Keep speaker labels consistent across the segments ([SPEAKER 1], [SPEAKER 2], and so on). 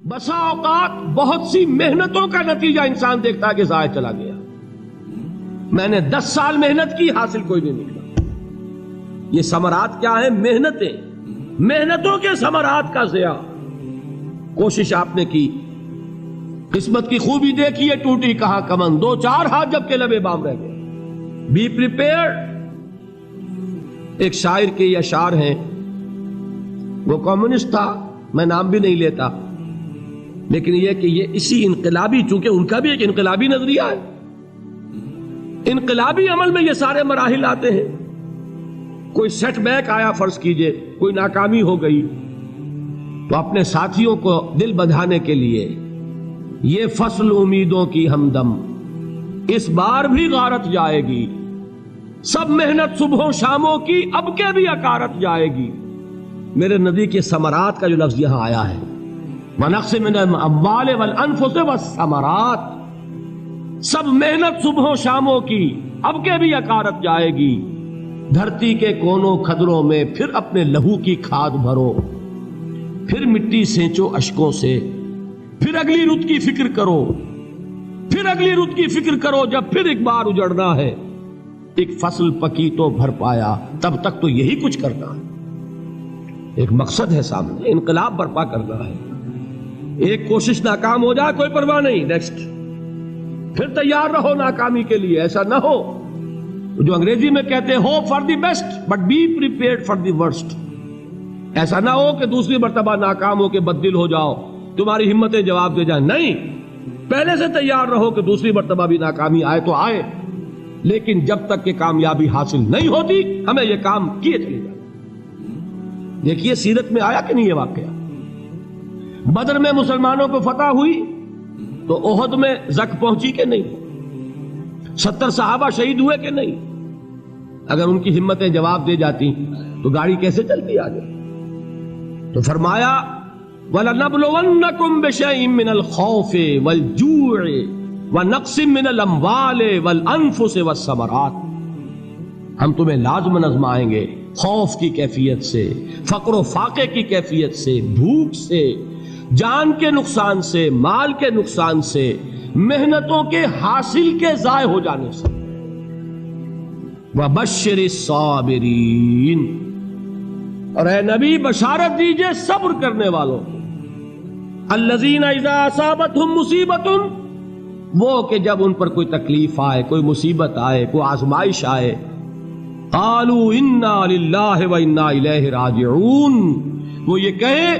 [SPEAKER 1] بسا اوقات بہت سی محنتوں کا نتیجہ انسان دیکھتا ہے کہ ضائع چلا گیا. میں نے 10 سال محنت کی، حاصل کوئی نہیں نکلا. یہ ثمرات کیا ہیں؟ محنتوں کے ثمرات کا ضیاع. کوشش آپ نے کی، قسمت کی خوبی دیکھی ہے، ٹوٹی کہاں کمن، 2-4 ہاتھ جب کے لبے بام رہ گئے. Be prepared. ایک شاعر کے یہ اشعار ہیں، وہ کمیونسٹ تھا، میں نام بھی نہیں لیتا، لیکن یہ کہ یہ اسی انقلابی، چونکہ ان کا بھی ایک انقلابی نظریہ ہے، انقلابی عمل میں یہ سارے مراحل آتے ہیں. کوئی سیٹ بیک آیا، فرض کیجئے کوئی ناکامی ہو گئی، تو اپنے ساتھیوں کو دل بندھانے کے لیے یہ فصل امیدوں کی ہمدم اس بار بھی غارت جائے گی، سب محنت صبحوں شاموں کی اب کے بھی اکارت جائے گی. میرے نبی کے ثمرات کا جو لفظ یہاں آیا ہے، وَنَقْصٍ مِّنَ الْأَمْوَالِ وَالْأَنفُسِ وَالثَّمَرَاتِ، سب محنت صبحوں شاموں کی اب کے بھی اکارت جائے گی. دھرتی کے کونوں کھدروں میں پھر اپنے لہو کی کھاد بھرو، پھر مٹی سینچو اشکوں سے، پھر اگلی رت کی فکر کرو، پھر اگلی رت کی فکر کرو، جب پھر ایک بار اجڑنا ہے. ایک فصل پکی تو بھر پایا، تب تک تو یہی کچھ کرنا ہے. ایک مقصد ہے سامنے، انقلاب برپا کرنا ہے. ایک کوشش ناکام ہو جائے کوئی پرواہ نہیں، نیکسٹ. پھر تیار رہو ناکامی کے لیے. ایسا نہ ہو جو انگریزی میں کہتے ہیں hope for the best but be prepared for the worst. ایسا نہ ہو کہ دوسری مرتبہ ناکام ہو کے بددل ہو جاؤ، تمہاری ہمتیں جواب دے جائیں. نہیں، پہلے سے تیار رہو کہ دوسری مرتبہ بھی ناکامی آئے تو آئے، لیکن جب تک کہ کامیابی حاصل نہیں ہوتی ہمیں یہ کام کیے چلے جائیں. دیکھیے سیرت میں آیا کہ نہیں یہ واقعہ. بدر میں مسلمانوں کو فتح ہوئی تو احد میں زک پہنچی کہ نہیں؟ 70 صحابہ شہید ہوئے کہ نہیں؟ اگر ان کی ہمتیں جواب دے جاتی تو گاڑی کیسے چلتی آگے؟ تو فرمایا وَلَنَبْلُوَنَّكُمْ بِشَيْءٍ مِّنَ الْخَوْفِ وَالْجُوعِ وَنَقْصٍ مِّنَ الْأَمْوَالِ وَالْأَنفُسِ وَالثَّمَرَاتِ. ہم تمہیں لازم آزمائیں گے، خوف کی کیفیت سے، فقر و فاقے کی کیفیت سے، بھوک سے، جان کے نقصان سے، مال کے نقصان سے، محنتوں کے حاصل کے ضائع ہو جانے سے. وَبَشِّرِ الصَّابِرِينَ، اور اے نبی بشارت دیجئے صبر کرنے والوں کو. الَّذِينَ إِذَا أَصَابَتْهُمْ مُصِيبَةٌ، وہ کہ جب ان پر کوئی تکلیف آئے، کوئی مصیبت آئے، کوئی آزمائش آئے، قالوا انا للہ وانا الیہ راجعون، وہ یہ کہیں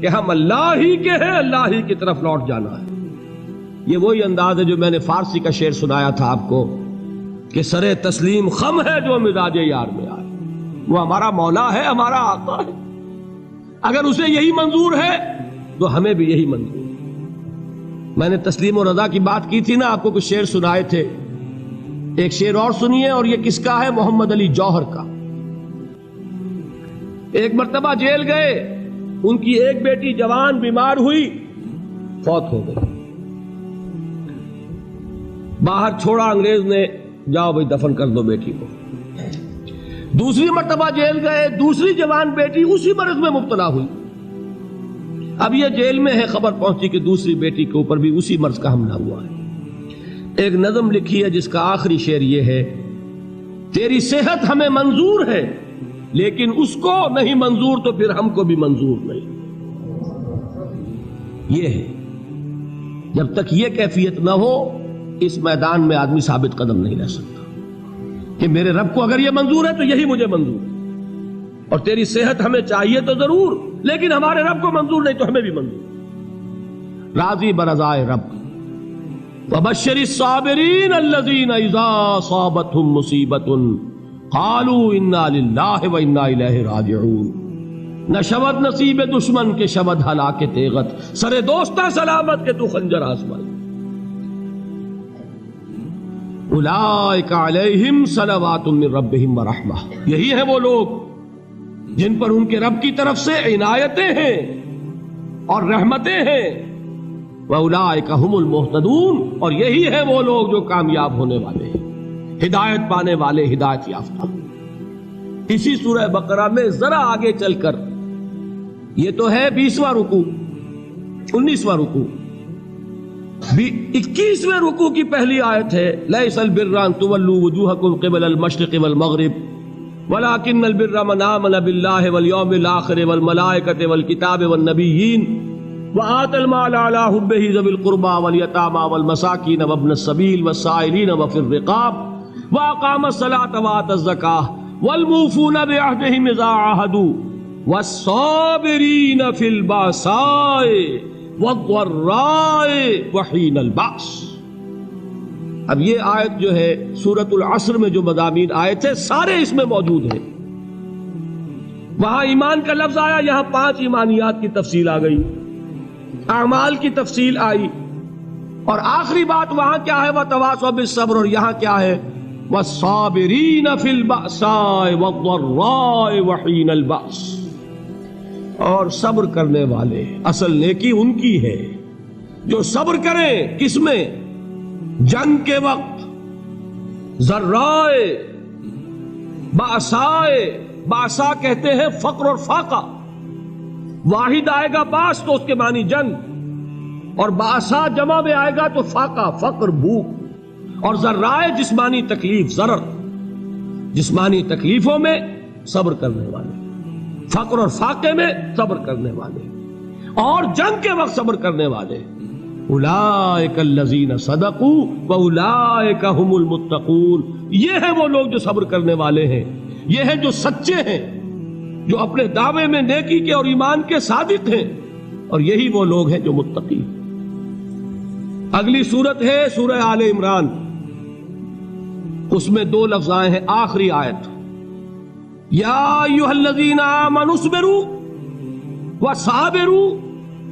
[SPEAKER 1] کہ ہم اللہ ہی کے ہیں، اللہ ہی کی طرف لوٹ جانا ہے. یہ وہی انداز ہے جو میں نے فارسی کا شعر سنایا تھا آپ کو کہ سرے تسلیم خم ہے جو مزاج یار میں آئے. وہ ہمارا مولا ہے، ہمارا آقا ہے. اگر اسے یہی منظور ہے تو ہمیں بھی یہی منظور ہے. میں نے تسلیم و رضا کی بات کی تھی نا، آپ کو کچھ شعر سنائے تھے. ایک شعر اور سنیے، اور یہ کس کا ہے؟ محمد علی جوہر کا. ایک مرتبہ جیل گئے، ان کی ایک بیٹی جوان بیمار ہوئی، فوت ہو گئی. باہر چھوڑا انگریز نے، جاؤ بھائی دفن کر دو بیٹی کو. دوسری مرتبہ جیل گئے، دوسری جوان بیٹی اسی مرض میں مبتلا ہوئی. اب یہ جیل میں ہے، خبر پہنچی کہ دوسری بیٹی کے اوپر بھی اسی مرض کا حملہ ہوا ہے. ایک نظم لکھی ہے جس کا آخری شعر یہ ہے، تیری صحت ہمیں منظور ہے لیکن اس کو نہیں منظور تو پھر ہم کو بھی منظور نہیں. یہ ہے، جب تک یہ کیفیت نہ ہو اس میدان میں آدمی ثابت قدم نہیں رہ سکتا کہ میرے رب کو اگر یہ منظور ہے تو یہی مجھے منظور ہے، اور تیری صحت ہمیں چاہیے تو ضرور، لیکن ہمارے رب کو منظور نہیں تو ہمیں بھی منظور. راضی برضائے رب. وَبَشِّرِ الصَّابِرِينَ الَّذِينَ إِذَا أَصَابَتْهُمْ مُصِيبَةٌ قَالُوا إِنَّا لِلَّهِ وَإِنَّا إِلَيْهِ رَاجِعُونَ. نہ شود نصیب دشمن کے شود ہلاک تیغت، سرے دوستاں سلامت کے تو خنجر آزمائے. اولئک علیہم صلوات من ربہم ورحمہ، یہی ہے وہ لوگ جن پر ان کے رب کی طرف سے عنایتیں ہیں اور رحمتیں ہیں. وَأُولَٰئِكَ هُمُ الْمُهْتَدُونَ، اور یہی ہے وہ لوگ جو کامیاب ہونے والے ہیں، ہدایت پانے والے، ہدایت یافتہ. اسی سورہ بقرہ میں ذرا آگے چل کر، یہ تو ہے 20واں رکوع، 19واں رکوع. 21ویں رکوع کی پہلی آیت ہے لیس البر ان تولوا وجوہکم قبل المشرق والمغرب ولکن البر من آمن باللہ والیوم الآخر والملائکۃ والکتاب والنبیین وآتى المال على حبه ذوي القربى واليتامى والمساكين وابن السبيل والسائلين وفي الرقاب وأقام الصلاة وآتى الزكاة والموفون بعهدهم إذا عاهدوا والصابرين في البأساء والضراء وحين البأس. اب یہ آیت جو ہے سورۃ العصر میں جو مضامین آئے تھے سارے اس میں موجود ہیں. وہاں ایمان کا لفظ آیا، یہاں 5 ایمانیات کی تفصیل آ گئی، اعمال کی تفصیل آئی، اور آخری بات وہاں کیا ہے وَتَوَاصَوْا بِالصَّبْرِ، اور یہاں کیا ہے وَالصَّابِرِينَ فِي الْبَأْسَاءِ وَالضَّرَّاءِ وَحِينَ الْبَأْسِ. اور صبر کرنے والے، اصل نیکی ان کی ہے جو صبر کریں. کس میں؟ جنگ کے وقت. ذرائے، بأسائے، بأسا کہتے ہیں فقر اور فاقہ. واحد آئے گا باس تو اس کے معنی جنگ، اور بأسا جمع میں آئے گا تو فاقہ، فقر، بھوک. اور ذرائے جسمانی تکلیف، ضرر، جسمانی تکلیفوں میں صبر کرنے والے، فقر اور فاقے میں صبر کرنے والے، اور جنگ کے وقت صبر کرنے والے. اولئک الذین صدقوا واولئک هم المتقون. یہ ہیں وہ لوگ جو صبر کرنے والے ہیں، یہ ہیں جو سچے ہیں، جو اپنے دعوے میں نیکی کے اور ایمان کے صادق ہیں، اور یہی وہ لوگ ہیں جو متقی. اگلی سورت ہے سورہ آل عمران. اس میں 2 لفظ آئے ہیں آخری آیت، یا ایھا الذین آمنوا اصبروا وصابروا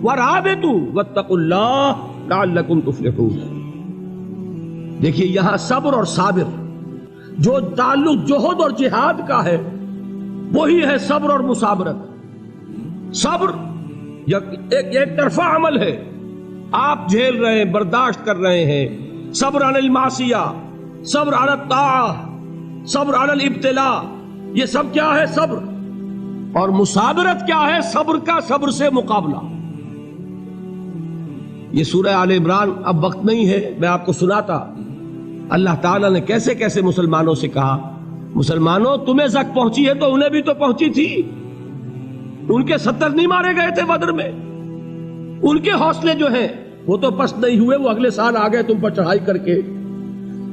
[SPEAKER 1] ورابطوا واتقوا اللہ لعلکم تفلحون. دیکھیے یہاں صبر اور صابر جو تعلق جہد اور جہاد کا ہے وہی ہے صبر اور مصابرت. صبر ایک طرفہ عمل ہے، آپ جھیل رہے ہیں، برداشت کر رہے ہیں. صبر علی المعصیہ، صبر علی الطاعہ، صبر علی الابتلاء، یہ سب کیا ہے؟ صبر. اور مصابرت کیا ہے؟ صبر کا صبر سے مقابلہ. یہ سورہ آل عمران اب وقت نہیں ہے، میں آپ کو سناتا اللہ تعالیٰ نے کیسے کیسے مسلمانوں سے کہا، مسلمانوں تمہیں زک پہنچی ہے تو انہیں بھی تو پہنچی تھی. ان کے 70 نہیں مارے گئے تھے بدر میں؟ ان کے حوصلے جو ہیں وہ تو پست نہیں ہوئے، وہ اگلے سال آ گئے تم پر چڑھائی کر کے.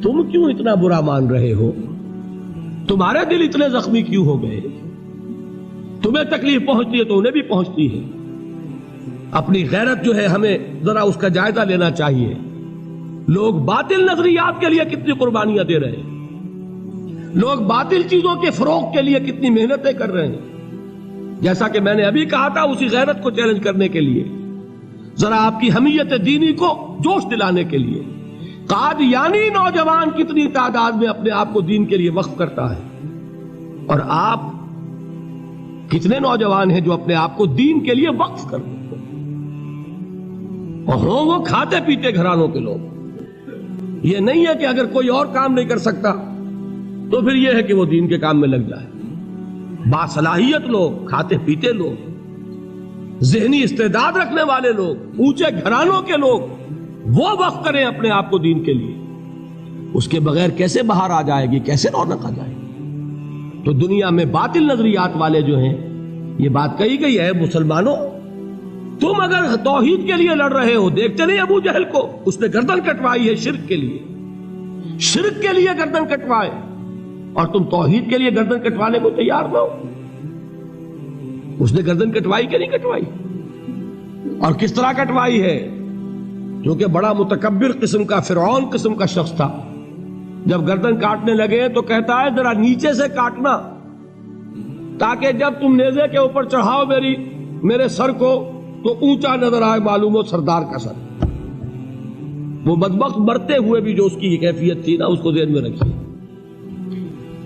[SPEAKER 1] تم کیوں اتنا برا مان رہے ہو؟ تمہارے دل اتنے زخمی کیوں ہو گئے؟ تمہیں تکلیف پہنچتی ہے تو انہیں بھی پہنچتی ہے. اپنی غیرت جو ہے ہمیں ذرا اس کا جائزہ لینا چاہیے. لوگ باطل نظریات کے لیے کتنی قربانیاں دے رہے ہیں، لوگ باطل چیزوں کے فروغ کے لیے کتنی محنتیں کر رہے ہیں. جیسا کہ میں نے ابھی کہا تھا، اسی غیرت کو چیلنج کرنے کے لیے، ذرا آپ کی حمیت دینی کو جوش دلانے کے لیے. قادیانی نوجوان کتنی تعداد میں اپنے آپ کو دین کے لیے وقف کرتا ہے، اور آپ کتنے نوجوان ہیں جو اپنے آپ کو دین کے لیے وقف کرتے ہیں، اور ہوں وہ کھاتے پیتے گھرانوں کے لوگ. یہ نہیں ہے کہ اگر کوئی اور کام نہیں کر سکتا تو پھر یہ ہے کہ وہ دین کے کام میں لگ جائے. باصلاحیت لوگ، کھاتے پیتے لوگ، ذہنی استعداد رکھنے والے لوگ، اونچے گھرانوں کے لوگ، وہ وقف کریں اپنے آپ کو دین کے لیے. اس کے بغیر کیسے باہر آ جائے گی، کیسے رونق آ جائے گی؟ تو دنیا میں باطل نظریات والے جو ہیں، یہ بات کہی گئی ہے، مسلمانوں تم اگر توحید کے لیے لڑ رہے ہو، دیکھتے نہیں ابو جہل کو، اس نے گردن کٹوائی ہے شرک کے لیے، شرک کے لیے گردن کٹوائے، اور تم توحید کے لیے گردن کٹوانے کو تیار نہ ہو. اس نے گردن کٹوائی کہ نہیں کٹوائی؟ اور کس طرح کٹوائی ہے؟ کیونکہ بڑا متکبر قسم کا، فرعون قسم کا شخص تھا. جب گردن کاٹنے لگے تو کہتا ہے ذرا نیچے سے کاٹنا، تاکہ جب تم نیزے کے اوپر چڑھاؤ میرے سر کو تو اونچا نظر آئے، معلوم ہو سردار کا سر. وہ بدبخت مرتے ہوئے بھی جو اس کی کیفیت تھی نا، اس کو ذہن میں رکھیے.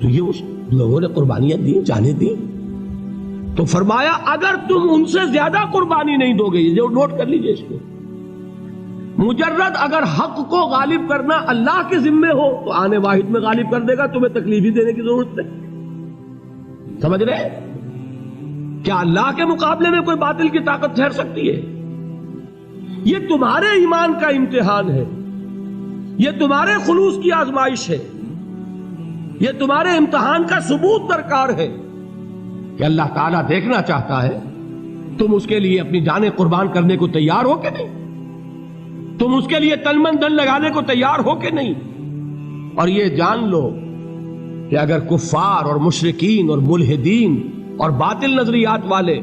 [SPEAKER 1] تو یہ اس لوگوں نے قربانیاں دی، جانیں دی. تو فرمایا اگر تم ان سے زیادہ قربانی نہیں دو گے، یہ نوٹ کر لیجئے اس کو، مجرد اگر حق کو غالب کرنا اللہ کے ذمے ہو تو آنے واحد میں غالب کر دے گا، تمہیں تکلیف ہی دینے کی ضرورت نہیں. سمجھ رہے؟ کیا اللہ کے مقابلے میں کوئی باطل کی طاقت ٹھہر سکتی ہے؟ یہ تمہارے ایمان کا امتحان ہے، یہ تمہارے خلوص کی آزمائش ہے، یہ تمہارے امتحان کا ثبوت درکار ہے کہ اللہ تعالیٰ دیکھنا چاہتا ہے تم اس کے لیے اپنی جانیں قربان کرنے کو تیار ہو کہ نہیں، تم اس کے لیے تن من دھن لگانے کو تیار ہو کہ نہیں۔ اور یہ جان لو کہ اگر کفار اور مشرکین اور ملحدین اور باطل نظریات والے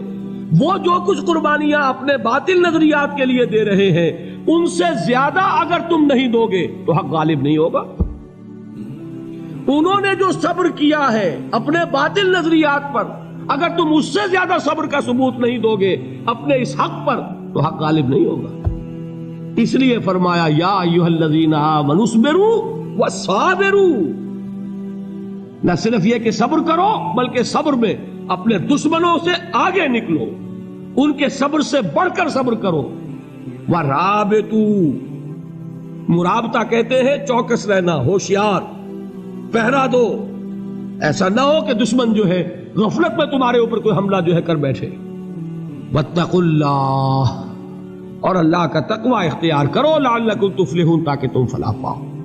[SPEAKER 1] وہ جو کچھ قربانیاں اپنے باطل نظریات کے لیے دے رہے ہیں ان سے زیادہ اگر تم نہیں دو گے تو حق غالب نہیں ہوگا۔ انہوں نے جو صبر کیا ہے اپنے باطل نظریات پر، اگر تم اس سے زیادہ صبر کا ثبوت نہیں دو گے اپنے اس حق پر تو حق غالب نہیں ہوگا۔ اس لیے فرمایا یا ایھا الذین آمنوا اصبروا وصابروا، نہ صرف یہ کہ صبر کرو بلکہ صبر میں اپنے دشمنوں سے آگے نکلو، ان کے صبر سے بڑھ کر صبر کرو۔ وَرَابِطُوا، مرابطہ کہتے ہیں چوکس رہنا، ہوشیار، پہرا دو، ایسا نہ ہو کہ دشمن جو ہے غفلت میں تمہارے اوپر کوئی حملہ جو ہے کر بیٹھے۔ وَاتَّقُوا اللَّهَ، اور اللہ کا تقوی اختیار کرو، لعلکم تفلحون، تاکہ تم فلاح پاؤ۔